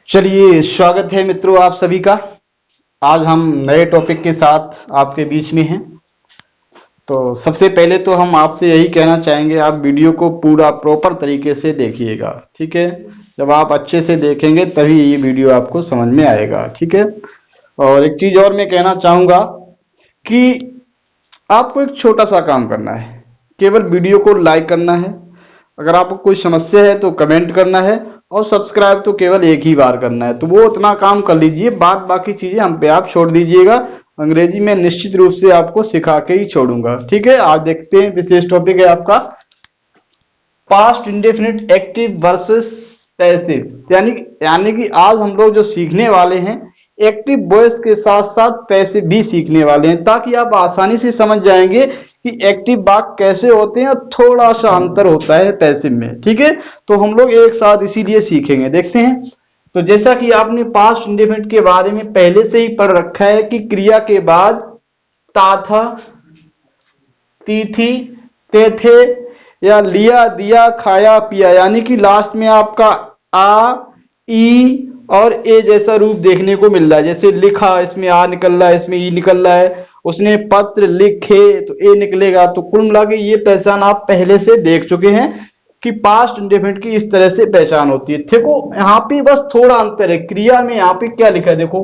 चलिए, स्वागत है मित्रों आप सभी का। आज हम नए टॉपिक के साथ आपके बीच में हैं। तो सबसे पहले तो हम आपसे यही कहना चाहेंगे, आप वीडियो को पूरा प्रॉपर तरीके से देखिएगा, ठीक है। जब आप अच्छे से देखेंगे तभी ये वीडियो आपको समझ में आएगा, ठीक है। और एक चीज़ और मैं कहना चाहूँगा कि आपको एक छोटा सा काम करना है, केवल वीडियो को लाइक करना है। अगर आपको कोई समस्या है तो कमेंट करना है, और सब्सक्राइब तो केवल एक ही बार करना है। तो वो उतना काम कर लीजिए, बाकी चीजें हम पे आप छोड़ दीजिएगा। अंग्रेजी में निश्चित रूप से आपको सिखा के ही छोड़ूंगा, ठीक है। आज देखते हैं, विशेष टॉपिक है आपका past indefinite active versus passive. यानी कि आज हम लोग जो सीखने वाले हैं एक्टिव वॉइस के साथ साथ पैसिव भी सीखने वाले हैं, ताकि आप आसानी से समझ जाएंगे कि एक्टिव वाक्य कैसे होते हैं और थोड़ा सा अंतर होता है पैसिव में, ठीक है। तो हम लोग एक साथ इसीलिए सीखेंगे, देखते हैं। तो जैसा कि आपने पास्ट इंडेफिनिट के बारे में पहले से ही पढ़ रखा है कि क्रिया के बाद ता था, ती थी, ते थे, या लिया, दिया, खाया, पिया, यानी कि लास्ट में आपका आ, ई और ए जैसा रूप देखने को मिल रहा है। जैसे लिखा, इसमें आ निकल रहा है, इसमें ई निकल रहा है। उसने पत्र लिखे तो ए निकलेगा। तो कुल मिला के ये पहचान आप पहले से देख चुके हैं कि पास्ट इंडेफिनिट की इस तरह से पहचान होती है। देखो यहाँ पे बस थोड़ा अंतर है क्रिया में। यहाँ पे क्या लिखा है देखो,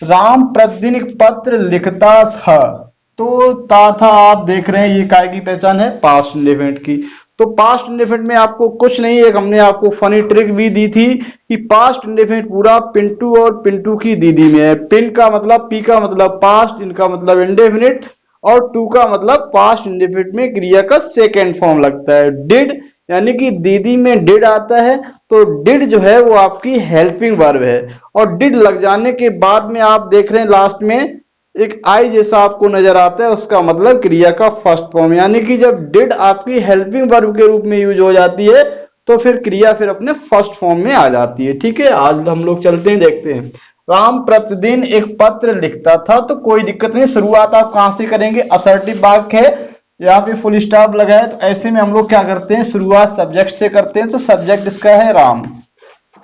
राम प्रतिदिन एक पत्र लिखता था। तो ता था आप देख रहे हैं, ये काय की पहचान है, पास्ट इंडेफिनिट की। तो पास्ट इंडेफिनिट में आपको कुछ नहीं, एक हमने आपको फनी ट्रिक भी दी थी कि पास्ट इंडेफिनिट पूरा पिंटू और पिंटू की दीदी में है। पिन का मतलब, पी का मतलब पास्ट, इनका मतलब इंडेफिनिट, और टू का मतलब पास्ट इंडेफिनिट में क्रिया का सेकेंड फॉर्म लगता है डिड, यानी कि दीदी में डिड आता है। तो डिड जो है वो आपकी हेल्पिंग वर्ब है, और डिड लग जाने के बाद में आप देख रहे हैं लास्ट में एक आई जैसा आपको नजर आता है, उसका मतलब क्रिया का फर्स्ट फॉर्म। यानी कि जब डिड आपकी हेल्पिंग वर्ब के रूप में यूज हो जाती है तो फिर क्रिया फिर अपने फर्स्ट फॉर्म में आ जाती है, ठीक है। आज हम लोग चलते हैं, देखते हैं। राम प्रतिदिन एक पत्र लिखता था, तो कोई दिक्कत नहीं। शुरुआत आप कहां से करेंगे, असर्टिव वाक्य है, यहाँ पे फुल स्टॉप लगा है, तो ऐसे में हम लोग क्या करते हैं, शुरुआत सब्जेक्ट से करते हैं। तो सब्जेक्ट इसका है राम,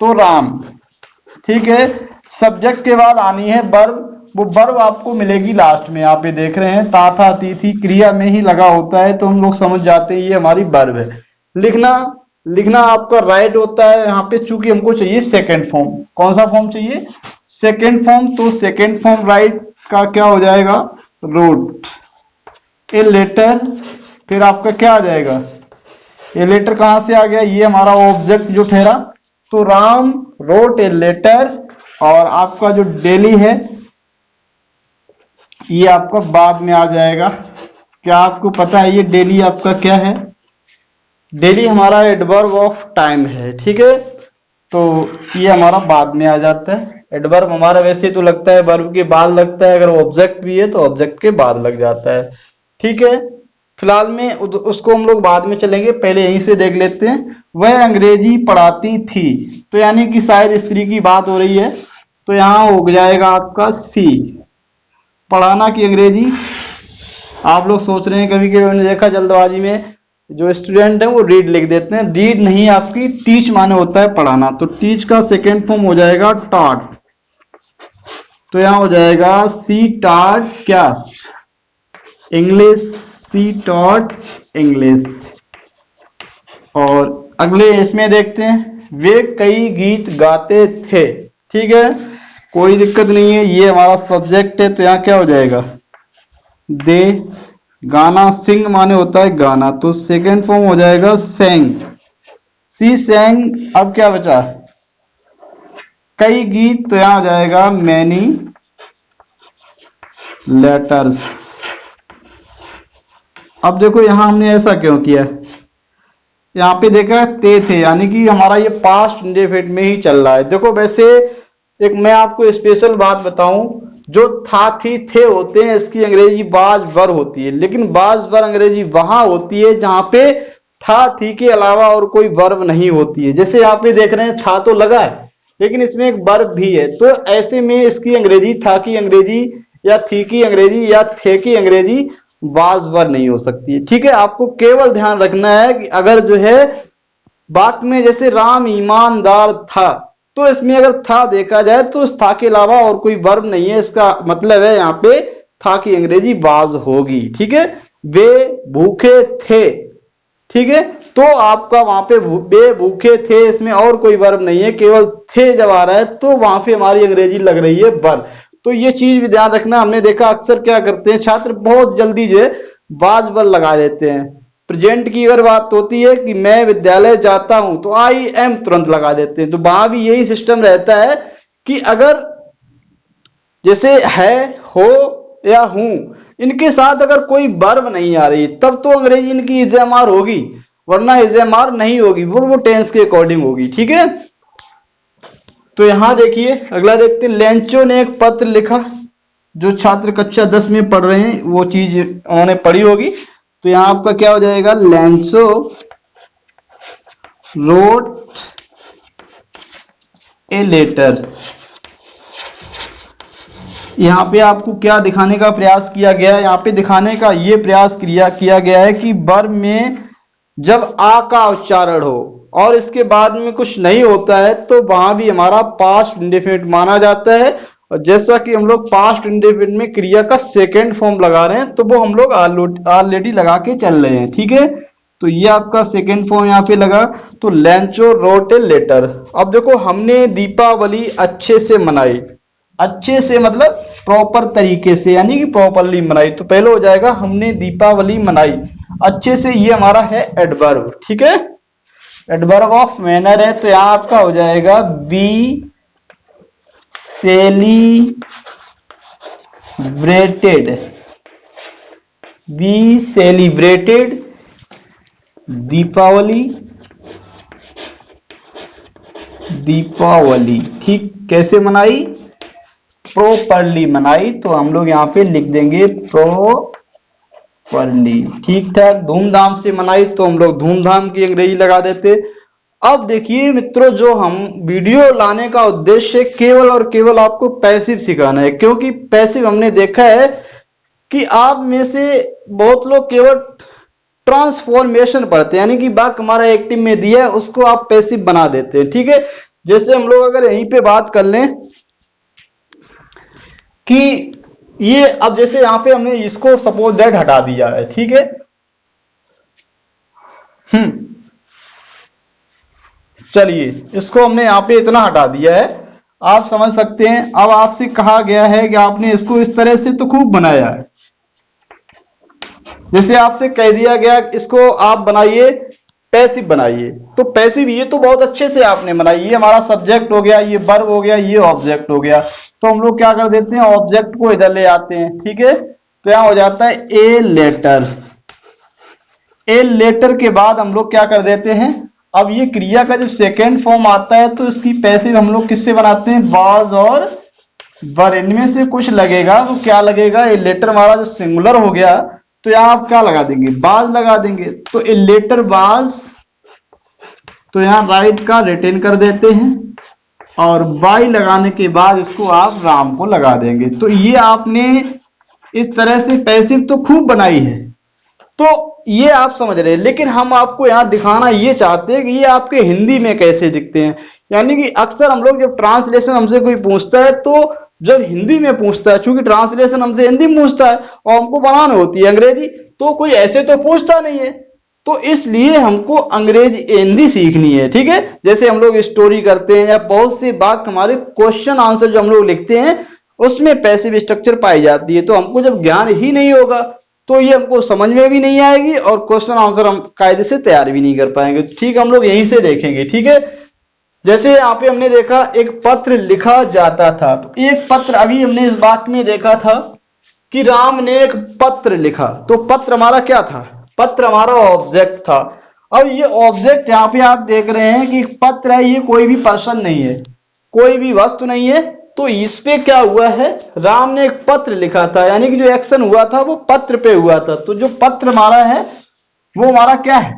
तो राम, ठीक है। सब्जेक्ट के बाद आनी है वर्ब, वो वर्ब आपको मिलेगी लास्ट में। यहाँ पे देख रहे हैं ता था, ती थी, क्रिया में ही लगा होता है, तो हम लोग समझ जाते हैं ये हमारी वर्ब है। लिखना आपका राइट होता है। यहाँ पे चूंकि हमको चाहिए सेकेंड फॉर्म, कौन सा फॉर्म चाहिए, सेकेंड फॉर्म। तो सेकेंड फॉर्म राइट का क्या हो जाएगा, रोट ए लेटर। फिर आपका क्या आ जाएगा, ए लेटर कहां से आ गया, ये हमारा ऑब्जेक्ट जो ठहरा। तो राम रोट ए लेटर, और आपका जो डेली है ये आपका बाद में आ जाएगा। क्या आपको पता है ये डेली आपका क्या है, डेली हमारा एडवर्ब ऑफ टाइम है, ठीक है। तो ये हमारा बाद में आ जाता है। एडवर्ब हमारा वैसे तो लगता है वर्ब के बाद लगता है, अगर ऑब्जेक्ट भी है तो ऑब्जेक्ट के बाद लग जाता है, ठीक है। फिलहाल में उसको हम लोग बाद में चलेंगे, पहले यहीं से देख लेते हैं। वह अंग्रेजी पढ़ाती थी, तो यानी कि शायद स्त्री की बात हो रही है, तो यहां हो जाएगा आपका सी। पढ़ाना की अंग्रेजी, आप लोग सोच रहे हैं, कभी कभी मैंने देखा जल्दबाजी में जो स्टूडेंट है वो रीड लिख देते हैं। रीड नहीं, आपकी टीच माने होता है पढ़ाना। तो टीच का सेकेंड फॉर्म हो जाएगा टॉट, तो यहां हो जाएगा सी टॉट क्या, इंग्लिश, सी टॉट इंग्लिश। और अगले इसमें देखते हैं, वे कई गीत गाते थे, ठीक है, कोई दिक्कत नहीं है, ये हमारा सब्जेक्ट है। तो यहाँ क्या हो जाएगा, दे, गाना, सिंग माने होता है गाना, तो सेकेंड फॉर्म हो जाएगा सेंग, सी सेंग। अब क्या बचा, कई गीत, तो यहां हो जाएगा मैनी लेटर्स। अब देखो यहां हमने ऐसा क्यों किया, यहाँ पे देखा ते थे, यानी कि हमारा ये पास्ट इंडेफिनिट में ही चल रहा है। देखो वैसे एक मैं आपको स्पेशल बात बताऊं, जो था, थी, थे होते हैं, इसकी अंग्रेजी बाज वर होती है, लेकिन बाज वर अंग्रेजी वहां होती है जहां पे था, थी के अलावा और कोई वर्ब नहीं होती है। जैसे यहाँ पे देख रहे हैं था तो लगा है, लेकिन इसमें एक वर्ब भी है। तो ऐसे में इसकी अंग्रेजी था की अंग्रेजी, या थी की अंग्रेजी, या थे की अंग्रेजी वाज वर नहीं हो सकती है, ठीक है। आपको केवल ध्यान रखना है कि अगर जो है वाक्य में जैसे राम ईमानदार था, तो इसमें अगर था देखा जाए तो उस था के अलावा और कोई वर्ब नहीं है, इसका मतलब है यहाँ पे था की अंग्रेजी वाज होगी। ठीक है, वे भूखे थे। ठीक है, तो आपका वहां पे वे भूखे थे, इसमें और कोई वर्ब नहीं है, केवल थे जब आ रहा है तो वहां पे हमारी अंग्रेजी लग रही है वर्ब। तो ये चीज भी ध्यान रखना। हमने देखा अक्सर क्या करते हैं छात्र, बहुत जल्दी जो है वाज वर्ब लगा देते हैं। प्रेजेंट की अगर बात होती है कि मैं विद्यालय जाता हूं तो आई एम तुरंत लगा देते हैं। तो वहां भी यही सिस्टम रहता है कि अगर जैसे है, हो या हूं, इनके साथ अगर कोई वर्ब नहीं आ रही तब तो अंग्रेजी इनकी इज़-एम-आर होगी, वरना इज़-एम-आर नहीं होगी, वो टेंस के अकॉर्डिंग होगी। ठीक है, तो यहां देखिए अगला देखते हैं। लेंचो ने एक पत्र लिखा। जो छात्र कक्षा 10 में पढ़ रहे हैं वो चीज उन्होंने पढ़ी होगी। तो यहां आपका क्या हो जाएगा, लेंचो रोट ए लेटर। यहाँ पे आपको क्या दिखाने का प्रयास किया गया है, यहाँ पे दिखाने का ये प्रयास किया गया है कि वर्ब में जब आ का उच्चारण हो और इसके बाद में कुछ नहीं होता है तो वहां भी हमारा पास्ट इंडेफिनिट माना जाता है। और जैसा कि हम लोग पास्ट इंडेफिनिट में क्रिया का सेकेंड फॉर्म लगा रहे हैं तो वो हम लोग ऑलरेडी लगा के चल रहे हैं। ठीक है, तो ये आपका सेकेंड फॉर्म यहाँ पे लगा। तो लेंचो रोट ए लेटर। अब देखो, हमने दीपावली अच्छे से मनाई। अच्छे से मतलब प्रॉपर तरीके से, यानी कि प्रॉपरली मनाई। तो पहले हो जाएगा हमने दीपावली मनाई। अच्छे से ये हमारा है एडवर्ब। ठीक है, एडवर्ब ऑफ मैनर है। तो यहां आपका हो जाएगा be celebrated. Be celebrated Deepawali. Deepawali ठीक कैसे मनाई, प्रॉपरली मनाई। तो हम लोग यहाँ पे लिख देंगे प्रॉपरली। ठीक ठाक, धूमधाम से मनाई तो हम लोग धूमधाम की अंग्रेजी लगा देते। अब देखिए मित्रों, जो हम वीडियो लाने का उद्देश्य केवल और केवल आपको पैसिव सिखाना है, क्योंकि पैसिव हमने देखा है कि आप में से बहुत लोग केवल ट्रांसफॉर्मेशन पढ़ते हैं, यानी कि वाक्य हमारा एक्टिव में दिया है उसको आप पैसिव बना देते हैं। ठीक है, जैसे हम लोग अगर यहीं पे बात कर लें कि ये, अब जैसे यहां पे हमने इसको सपोज दैट हटा दिया है। ठीक है, चलिए इसको हमने यहां पे इतना हटा दिया है, आप समझ सकते हैं। अब आपसे कहा गया है कि आपने इसको इस तरह से तो खूब बनाया है। जैसे आपसे कह दिया गया इसको आप बनाइए, पैसिव बनाइए। तो पैसिव ये तो बहुत अच्छे से आपने बनाई। ये हमारा सब्जेक्ट हो गया, ये वर्ब हो गया, ये ऑब्जेक्ट हो गया। तो हम लोग क्या कर देते हैं, ऑब्जेक्ट को इधर ले आते हैं। ठीक है, तो यहां हो जाता है ए लेटर। ए लेटर के बाद हम लोग क्या कर देते हैं, अब ये क्रिया का जो सेकेंड फॉर्म आता है तो इसकी पैसिव हम लोग किससे बनाते हैं, वाज और वर। इनमें से कुछ लगेगा तो क्या लगेगा, ए लेटर हमारा जो सिंगुलर हो गया तो यहां आप क्या लगा देंगे, वाज लगा देंगे। तो ए लेटर वाज, तो यहां राइट का रिटेन कर देते हैं और बाई लगाने के बाद इसको आप राम को लगा देंगे। तो ये आपने इस तरह से पैसिव तो खूब बनाई है, तो ये आप समझ रहे हैं। लेकिन हम आपको यहां दिखाना ये चाहते हैं कि ये आपके हिंदी में कैसे दिखते हैं। यानी कि अक्सर हम लोग जब ट्रांसलेशन हमसे कोई पूछता है तो जब हिंदी में पूछता है, चूंकि ट्रांसलेशन हमसे हिंदी में पूछता है और हमको बनानी होती है अंग्रेजी, तो कोई ऐसे तो पूछता नहीं है। तो इसलिए हमको अंग्रेजी हिंदी सीखनी है। ठीक है, जैसे हम लोग स्टोरी करते हैं या बहुत से वाक्य हमारे क्वेश्चन आंसर जो हम लोग लिखते हैं उसमें पैसिव स्ट्रक्चर पाई जाती है। तो हमको जब ज्ञान ही नहीं होगा तो ये हमको समझ में भी नहीं आएगी और क्वेश्चन आंसर हम कायदे से तैयार भी नहीं कर पाएंगे। ठीक, हम लोग यहीं से देखेंगे। ठीक है, जैसे यहाँ पे हमने देखा एक पत्र लिखा जाता था, तो एक पत्र, अभी हमने इस वाक्य में देखा था कि राम ने एक पत्र लिखा। तो पत्र हमारा क्या था, पत्र हमारा ऑब्जेक्ट था। अब ये ऑब्जेक्ट यहाँ पे आप देख रहे हैं कि पत्र है, ये कोई भी पर्सन नहीं है, कोई भी वस्तु नहीं है। तो इस पे क्या हुआ है, राम ने एक पत्र लिखा था, यानी कि जो एक्शन हुआ था वो पत्र पे हुआ था। तो जो पत्र हमारा है वो हमारा क्या है,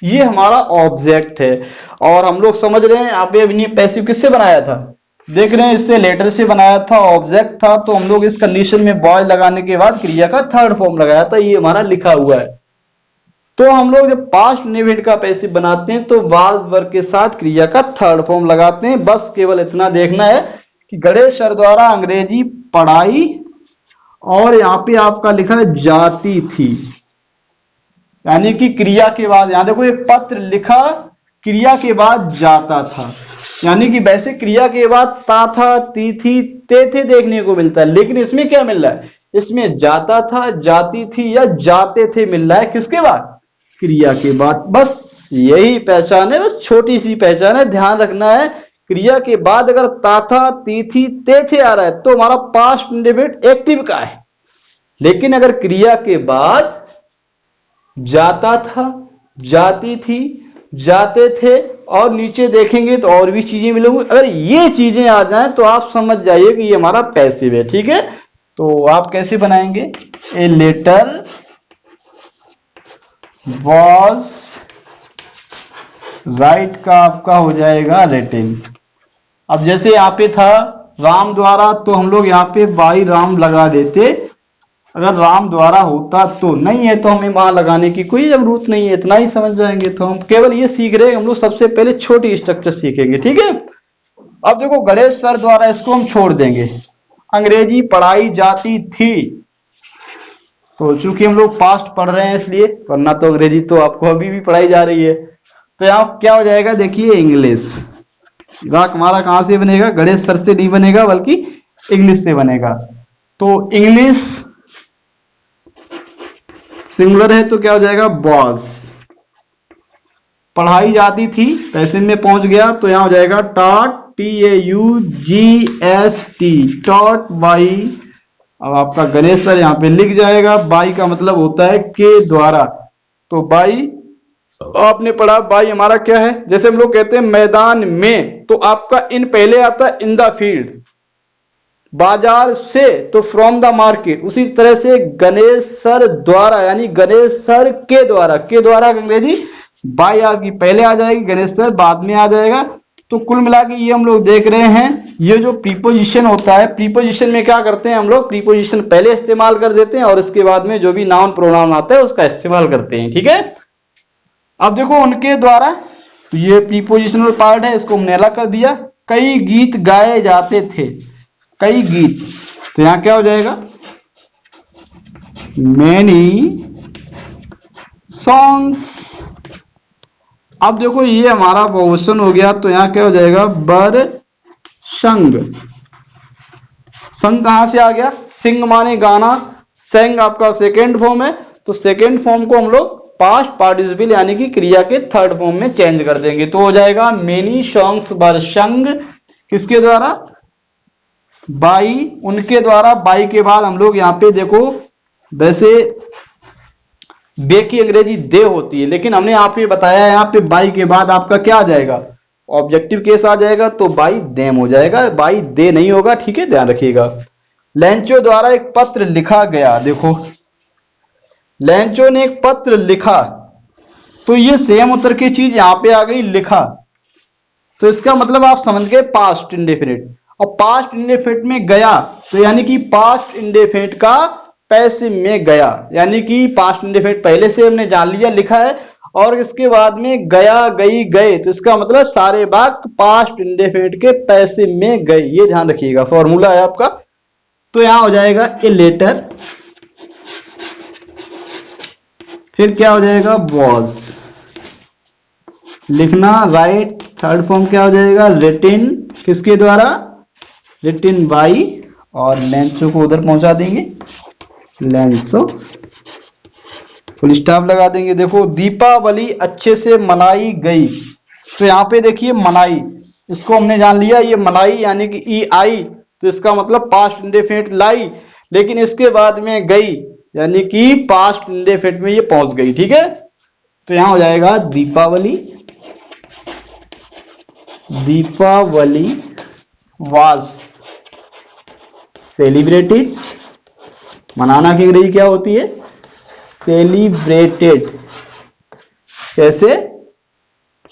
ये हमारा ऑब्जेक्ट है। और हम लोग समझ रहे हैं आप ये पैसिव किससे बनाया था, देख रहे हैं इससे लेटर से बनाया था, ऑब्जेक्ट था। तो हम लोग इस कंडीशन में बॉय लगाने के बाद क्रिया का थर्ड फॉर्म लगाया था, ये हमारा लिखा हुआ है। तो हम लोग जब पास्ट इंडेफिनिट का पैसिव बनाते हैं तो वाज वर्ब के साथ क्रिया का थर्ड फॉर्म लगाते हैं। बस केवल इतना देखना है कि गणेश सर द्वारा अंग्रेजी पढ़ाई और यहाँ पे आपका लिखा है जाती थी, यानी कि क्रिया के बाद, यहां देखो एक पत्र लिखा, क्रिया के बाद जाता था, यानी कि वैसे क्रिया के बाद ता था, ती थी, ते थे देखने को मिलता है, लेकिन इसमें क्या मिल रहा है, इसमें जाता था, जाती थी या जाते थे मिल रहा है। किसके बाद? क्रिया के बाद। बस यही पहचान है, बस छोटी सी पहचान है, ध्यान रखना है। क्रिया के बाद अगर ता था, ती थी, ते थे आ रहा है तो हमारा पास्ट इंडेफिनिट एक्टिव का है। लेकिन अगर क्रिया के बाद जाता था, जाती थी, जाते थे और नीचे देखेंगे तो और भी चीजें मिलेंगी, अगर ये चीजें आ जाएं तो आप समझ जाइए कि ये हमारा पैसिव है। ठीक है, तो आप कैसे बनाएंगे? ए लेटर वॉज राइट का आपका हो जाएगा रिटन। अब जैसे यहाँ पे था राम द्वारा, तो हम लोग यहाँ पे बाई राम लगा देते। अगर राम द्वारा होता तो, नहीं है तो हमें वहां लगाने की कोई जरूरत नहीं है, इतना ही समझ जाएंगे। तो हम केवल ये सीख रहे हैं, हम लोग सबसे पहले छोटी स्ट्रक्चर सीखेंगे। ठीक है, अब देखो गणेश सर द्वारा, इसको हम छोड़ देंगे, अंग्रेजी पढ़ाई जाती थी, तो चूंकि हम लोग पास्ट पढ़ रहे हैं इसलिए, वरना तो अंग्रेजी तो आपको अभी भी पढ़ाई जा रही है। तो यहाँ क्या हो जाएगा, देखिए इंग्लिश। हमारा कहां से बनेगा? गणेश सर से नहीं बनेगा, बल्कि इंग्लिश से बनेगा। तो इंग्लिश सिंगुलर है तो क्या हो जाएगा? बॉज। पढ़ाई जाती थी, पैसिव में पहुंच गया तो यहां हो जाएगा टॉट, TAUGST, टॉट बाई। अब आपका गणेश सर यहाँ पे लिख जाएगा, बाई का मतलब होता है के द्वारा, तो बाई आपने पढ़ा, बाई हमारा क्या है? जैसे हम लोग कहते हैं मैदान में, तो आपका इन पहले आता है इन द फील्ड, बाजार से तो फ्रॉम द मार्केट। उसी तरह से गणेश सर द्वारा, यानी गणेश सर के द्वारा, के द्वारा अंग्रेजी बाय आपकी पहले आ जाएगी, गणेश सर बाद में आ जाएगा। तो कुल मिला के ये हम लोग देख रहे हैं, ये जो प्रीपोजिशन होता है, प्रीपोजिशन में क्या करते हैं हम लोग? प्रीपोजिशन पहले इस्तेमाल कर देते हैं और इसके बाद में जो भी नाउन प्रोनाउन आता है उसका इस्तेमाल करते हैं। ठीक है, अब देखो उनके द्वारा, तो ये प्रीपोजिशनल पार्ट है, इसको हमने अलग कर दिया। कई गीत गाए जाते थे, कई गीत, तो यहां क्या हो जाएगा? Many songs. अब देखो ये हमारा बहुवचन हो गया, तो यहां क्या हो जाएगा? बर संग। संग कहां से आ गया? सिंग माने गाना, सेंग आपका सेकेंड फॉर्म है, तो सेकेंड फॉर्म को हम लोग पास्ट पार्टिसिपल यानी कि क्रिया के थर्ड फॉर्म में चेंज कर देंगे, तो हो जाएगा मेनी सॉन्ग्स वर संग। किसके द्वारा? बाई, उनके द्वारा। बाई के बाद हम लोग यहाँ पे देखो, वैसे बे की अंग्रेजी दे होती है, लेकिन हमने यहाँ पे बताया, यहाँ पे बाई के बाद आपका क्या आ जाएगा? ऑब्जेक्टिव केस आ जाएगा, तो बाई देम हो जाएगा, बाई दे नहीं होगा। ठीक है, ध्यान रखिएगा। लेंचो द्वारा एक पत्र लिखा गया, देखो लेंचो ने एक पत्र लिखा, तो ये सेम उत्तर की चीज यहां पे आ गई, लिखा, तो इसका मतलब आप समझ गए पास्ट इंडेफिनिट। और पास्ट इंडेफिनिट में गया, तो यानी कि पास्ट इंडेफिनिट का पैसिव में गया, यानी कि पास्ट इंडेफिनिट पहले से हमने जान लिया, लिखा है, और इसके बाद में गया, गई, गए, तो इसका मतलब सारे वाक्य पास्ट इंडेफिनिट के पैसिव में गए। ये ध्यान रखिएगा, फॉर्मूला है आपका। तो यहां हो जाएगा ए लेटर, फिर क्या हो जाएगा? वॉज लिखना, राइट, थर्ड फॉर्म क्या हो जाएगा? रिटिन, किसके द्वारा? रिटिन बाई, और लेंसो को उधर पहुंचा देंगे, लेंसो, फुल स्टॉप लगा देंगे। देखो दीपावली अच्छे से मनाई गई, तो यहां पे देखिए मनाई, इसको हमने जान लिया, ये मनाई यानी कि ई आई, तो इसका मतलब पास्ट इंडेफिनिट लाई, लेकिन इसके बाद में गई यानी कि पास्ट इंडेफिनिट में ये पहुंच गई। ठीक है, तो यहां हो जाएगा दीपावली, दीपावली वाज सेलिब्रेटेड। मनाना की अंग्रेजी क्या होती है? सेलिब्रेटेड। कैसे?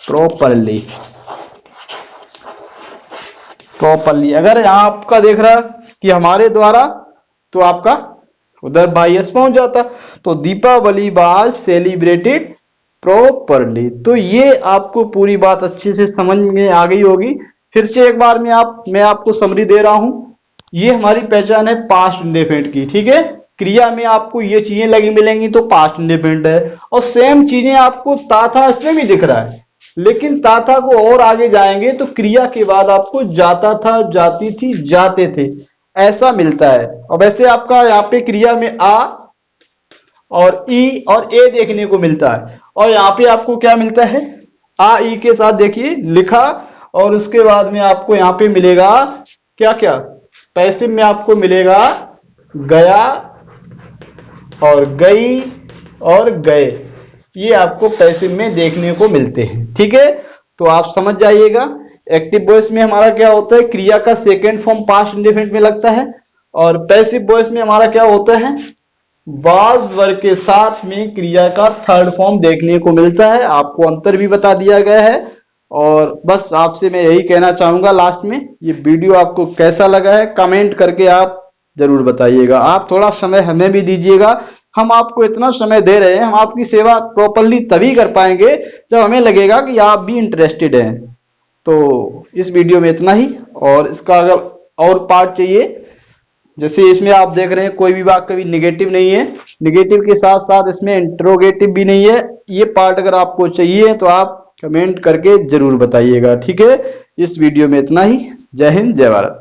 Properly, properly. अगर यहां आपका देख रहा कि हमारे द्वारा, तो आपका उधर बाई एस पहुंच जाता, तो दीपावली वाज सेलिब्रेटेड प्रॉपरली। तो ये आपको पूरी बात अच्छे से समझ में आ गई होगी। फिर से एक बार मैं आपको समरी दे रहा हूं। ये हमारी पहचान है पास्ट इंडेफिनिट की, ठीक है। क्रिया में आपको ये चीजें लगी मिलेंगी तो पास्ट इंडेफिनिट है, और सेम चीजें आपको ताथा इसमें भी दिख रहा है, लेकिन ताथा को और आगे जाएंगे तो क्रिया के बाद आपको जाता था, जाती थी, जाते थे, ऐसा मिलता है। और वैसे आपका यहाँ पे क्रिया में आ और ई और ए देखने को मिलता है, और यहाँ पे आपको क्या मिलता है, आ ई के साथ देखिए लिखा, और उसके बाद में आपको यहाँ पे मिलेगा क्या क्या, पैसिव में आपको मिलेगा गया और गई और गए, ये आपको पैसिव में देखने को मिलते हैं, ठीक है। तो आप समझ जाइएगा। एक्टिव वॉइस में हमारा क्या होता है, क्रिया का सेकेंड फॉर्म पास्ट इंडेफिनिट में लगता है, और पैसिव वॉइस में हमारा क्या होता है, वाज वर्ग के साथ में क्रिया का थर्ड फॉर्म देखने को मिलता है। आपको अंतर भी बता दिया गया है। और बस आपसे मैं यही कहना चाहूंगा लास्ट में, ये वीडियो आपको कैसा लगा है कमेंट करके आप जरूर बताइएगा। आप थोड़ा समय हमें भी दीजिएगा, हम आपको इतना समय दे रहे हैं, हम आपकी सेवा प्रॉपरली तभी कर पाएंगे जब हमें लगेगा कि आप भी इंटरेस्टेड हैं। तो इस वीडियो में इतना ही, और इसका अगर और पार्ट चाहिए, जैसे इसमें आप देख रहे हैं कोई भी वाक्य कभी निगेटिव नहीं है, निगेटिव के साथ साथ इसमें इंट्रोगेटिव भी नहीं है, ये पार्ट अगर आपको चाहिए तो आप कमेंट करके जरूर बताइएगा, ठीक है। इस वीडियो में इतना ही। जय हिंद, जय भारत।